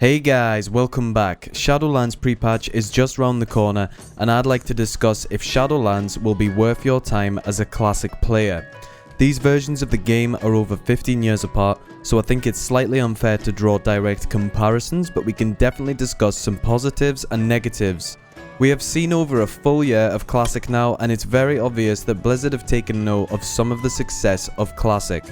Hey guys, welcome back. Shadowlands pre-patch is just round the corner and I'd like to discuss if Shadowlands will be worth your time as a classic player. These versions of the game are over 15 years apart, so I think it's slightly unfair to draw direct comparisons, but we can definitely discuss some positives and negatives. We have seen over a full year of Classic now, and it's very obvious that Blizzard have taken note of some of the success of Classic.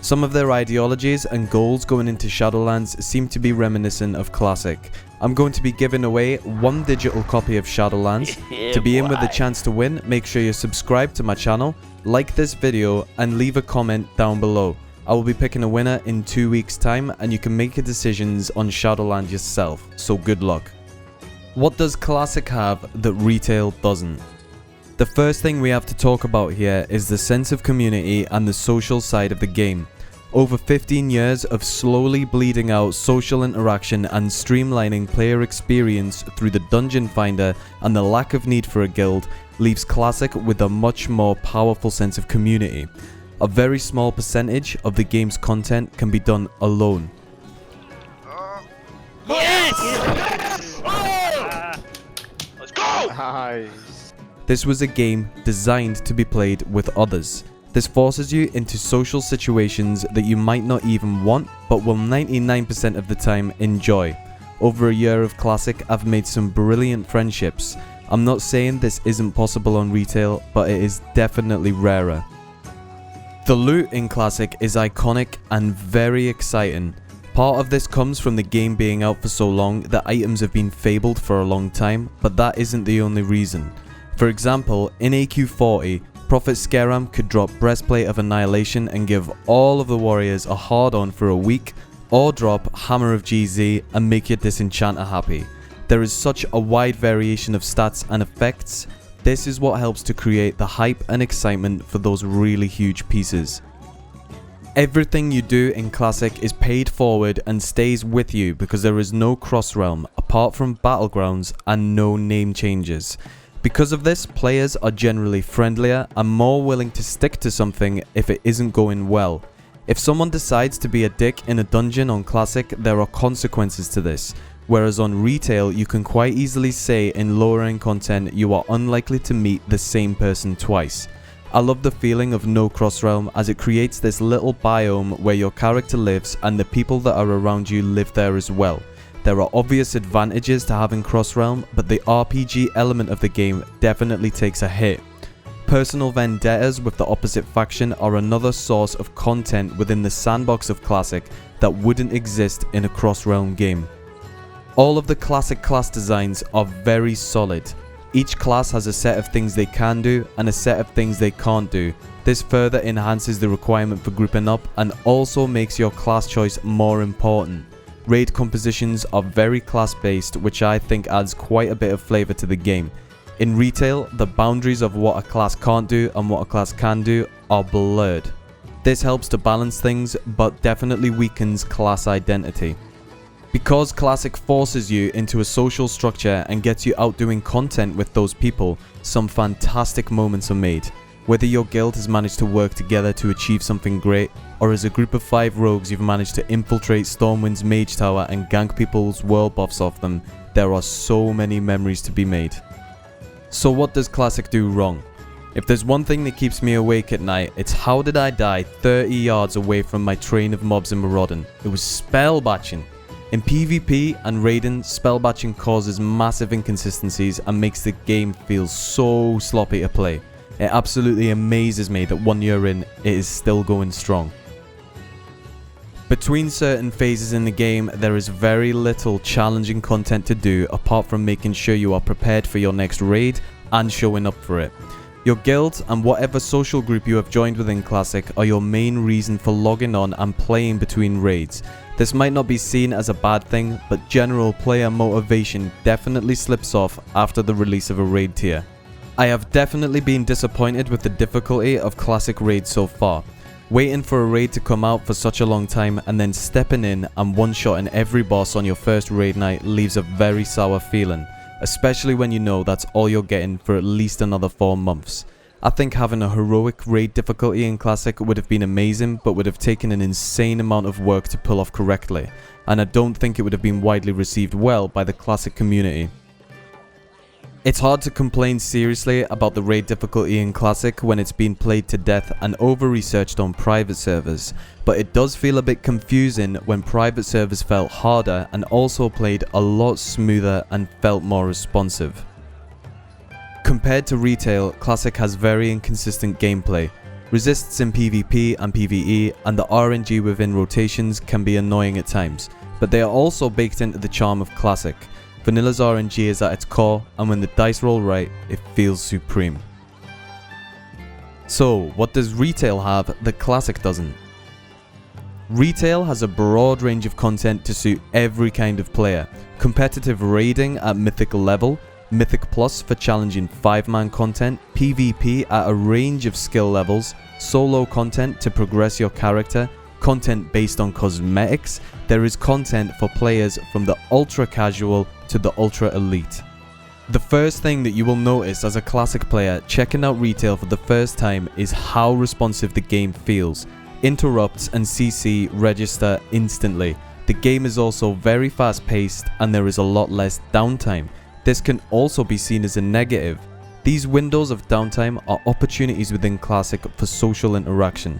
Some of their ideologies and goals going into Shadowlands seem to be reminiscent of Classic. I'm going to be giving away one digital copy of Shadowlands. To be in with a chance to win, make sure you subscribe to my channel, like this video, and leave a comment down below. I will be picking a winner in 2 weeks time, and you can make your decisions on Shadowlands yourself, so good luck. What does Classic have that Retail doesn't? The first thing we have to talk about here is the sense of community and the social side of the game. Over 15 years of slowly bleeding out social interaction and streamlining player experience through the dungeon finder and the lack of need for a guild leaves Classic with a much more powerful sense of community. A very small percentage of the game's content can be done alone. Yes! Let's go! Nice. This was a game designed to be played with others. This forces you into social situations that you might not even want, but will 99% of the time enjoy. Over a year of Classic, I've made some brilliant friendships. I'm not saying this isn't possible on Retail, but it is definitely rarer. The loot in Classic is iconic and very exciting. Part of this comes from the game being out for so long that items have been fabled for a long time, but that isn't the only reason. For example, in AQ40, Prophet Scaram could drop Breastplate of Annihilation and give all of the warriors a hard-on for a week, or drop Hammer of GZ and make your disenchanter happy. There is such a wide variation of stats and effects. This is what helps to create the hype and excitement for those really huge pieces. Everything you do in Classic is paid forward and stays with you because there is no cross-realm apart from Battlegrounds and no name changes. Because of this, players are generally friendlier and more willing to stick to something if it isn't going well. If someone decides to be a dick in a dungeon on Classic, there are consequences to this, whereas on Retail you can quite easily say in lower end content you are unlikely to meet the same person twice. I love the feeling of no cross-realm as it creates this little biome where your character lives and the people that are around you live there as well. There are obvious advantages to having cross-realm, but the RPG element of the game definitely takes a hit. Personal vendettas with the opposite faction are another source of content within the sandbox of Classic that wouldn't exist in a cross-realm game. All of the Classic class designs are very solid. Each class has a set of things they can do and a set of things they can't do. This further enhances the requirement for grouping up and also makes your class choice more important. Raid compositions are very class based, which I think adds quite a bit of flavour to the game. In Retail, the boundaries of what a class can't do and what a class can do are blurred. This helps to balance things, but definitely weakens class identity. Because Classic forces you into a social structure and gets you out doing content with those people, some fantastic moments are made. Whether your guild has managed to work together to achieve something great, or as a group of 5 rogues you've managed to infiltrate Stormwind's mage tower and gank people's world buffs off them, there are so many memories to be made. So what does Classic do wrong? If there's one thing that keeps me awake at night, it's how did I die 30 yards away from my train of mobs in Maraudon? It was spell batching. In PvP and Raiden, spell batching causes massive inconsistencies and makes the game feel so sloppy to play. It absolutely amazes me that 1 year in, it is still going strong. Between certain phases in the game, there is very little challenging content to do apart from making sure you are prepared for your next raid and showing up for it. Your guild and whatever social group you have joined within Classic are your main reason for logging on and playing between raids. This might not be seen as a bad thing, but general player motivation definitely slips off after the release of a raid tier. I have definitely been disappointed with the difficulty of Classic raids so far. Waiting for a raid to come out for such a long time and then stepping in and one-shotting every boss on your first raid night leaves a very sour feeling, especially when you know that's all you're getting for at least another 4 months. I think having a heroic raid difficulty in Classic would have been amazing, but would have taken an insane amount of work to pull off correctly, and I don't think it would have been widely received well by the Classic community. It's hard to complain seriously about the raid difficulty in Classic when it's been played to death and over-researched on private servers, but it does feel a bit confusing when private servers felt harder and also played a lot smoother and felt more responsive. Compared to retail, Classic has very inconsistent gameplay, resists in PvP and PvE, and the RNG within rotations can be annoying at times, but they are also baked into the charm of Classic. Vanilla's RNG is at its core, and when the dice roll right, it feels supreme. So, what does retail have that Classic doesn't? Retail has a broad range of content to suit every kind of player. Competitive raiding at mythical level, Mythic Plus for challenging 5-man content, PvP at a range of skill levels, solo content to progress your character, content based on cosmetics. There is content for players from the ultra casual to the ultra elite. The first thing that you will notice as a Classic player checking out retail for the first time is how responsive the game feels. Interrupts and CC register instantly. The game is also very fast paced and there is a lot less downtime. This can also be seen as a negative. These windows of downtime are opportunities within Classic for social interaction.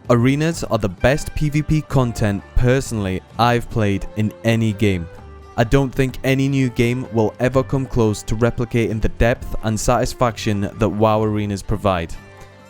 Arenas are the best PvP content personally I've played in any game. I don't think any new game will ever come close to replicating the depth and satisfaction that WoW arenas provide.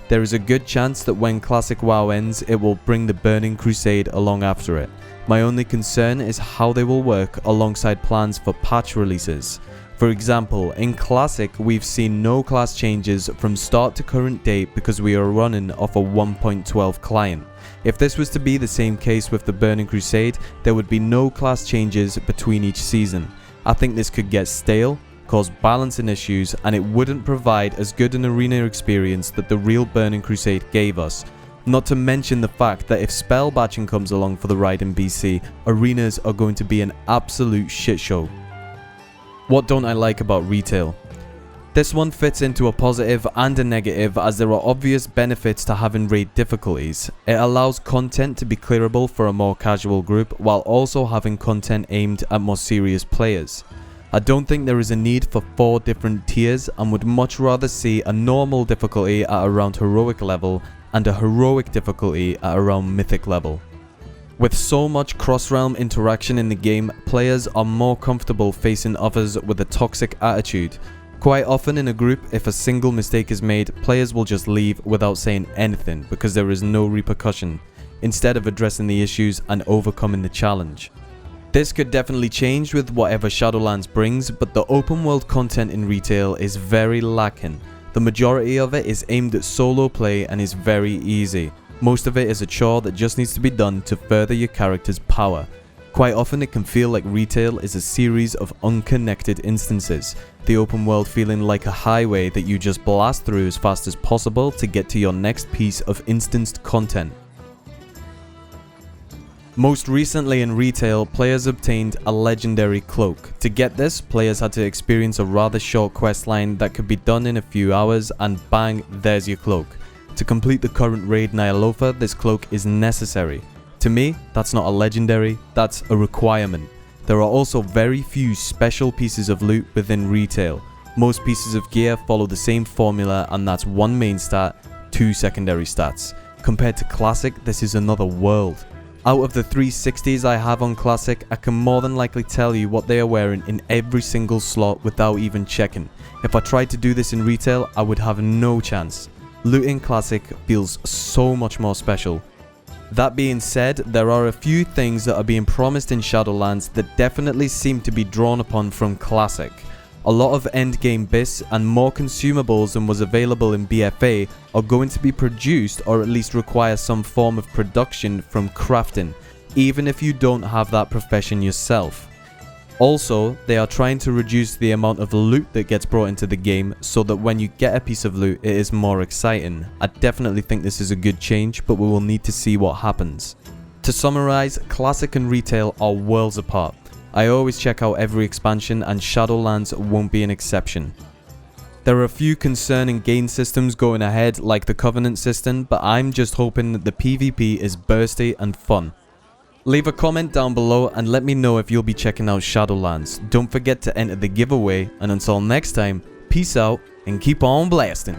There is a good chance that when Classic WoW ends, it will bring the Burning Crusade along after it. My only concern is how they will work alongside plans for patch releases. For example, in Classic we've seen no class changes from start to current date because we are running off a 1.12 client. If this was to be the same case with the Burning Crusade, there would be no class changes between each season. I think this could get stale, cause balancing issues, and it wouldn't provide as good an arena experience that the real Burning Crusade gave us. Not to mention the fact that if spell batching comes along for the ride in BC, arenas are going to be an absolute shit show. What don't I like about retail? This one fits into a positive and a negative as there are obvious benefits to having raid difficulties. It allows content to be clearable for a more casual group while also having content aimed at more serious players. I don't think there is a need for 4 different tiers and would much rather see a normal difficulty at around heroic level and a heroic difficulty at around mythic level. With so much cross-realm interaction in the game, players are more comfortable facing others with a toxic attitude. Quite often in a group, if a single mistake is made, players will just leave without saying anything because there is no repercussion, instead of addressing the issues and overcoming the challenge. This could definitely change with whatever Shadowlands brings, but the open world content in retail is very lacking. The majority of it is aimed at solo play and is very easy. Most of it is a chore that just needs to be done to further your character's power. Quite often it can feel like retail is a series of unconnected instances, the open world feeling like a highway that you just blast through as fast as possible to get to your next piece of instanced content. Most recently in retail, players obtained a legendary cloak. To get this, players had to experience a rather short questline that could be done in a few hours and bang, there's your cloak. To complete the current raid Nyalofa, this cloak is necessary. To me, that's not a legendary, that's a requirement. There are also very few special pieces of loot within retail. Most pieces of gear follow the same formula and that's 1 main stat, 2 secondary stats. Compared to Classic, this is another world. Out of the 360s I have on Classic, I can more than likely tell you what they are wearing in every single slot without even checking. If I tried to do this in retail, I would have no chance. Loot in Classic feels so much more special. That being said, there are a few things that are being promised in Shadowlands that definitely seem to be drawn upon from Classic. A lot of endgame bits and more consumables than was available in BFA are going to be produced or at least require some form of production from crafting, even if you don't have that profession yourself. Also, they are trying to reduce the amount of loot that gets brought into the game so that when you get a piece of loot it is more exciting. I definitely think this is a good change, but we will need to see what happens. To summarize, Classic and retail are worlds apart. I always check out every expansion and Shadowlands won't be an exception. There are a few concerning gain systems going ahead like the Covenant system, but I'm just hoping that the PvP is bursty and fun. Leave a comment down below and let me know if you'll be checking out Shadowlands. Don't forget to enter the giveaway, and until next time, peace out and keep on blasting.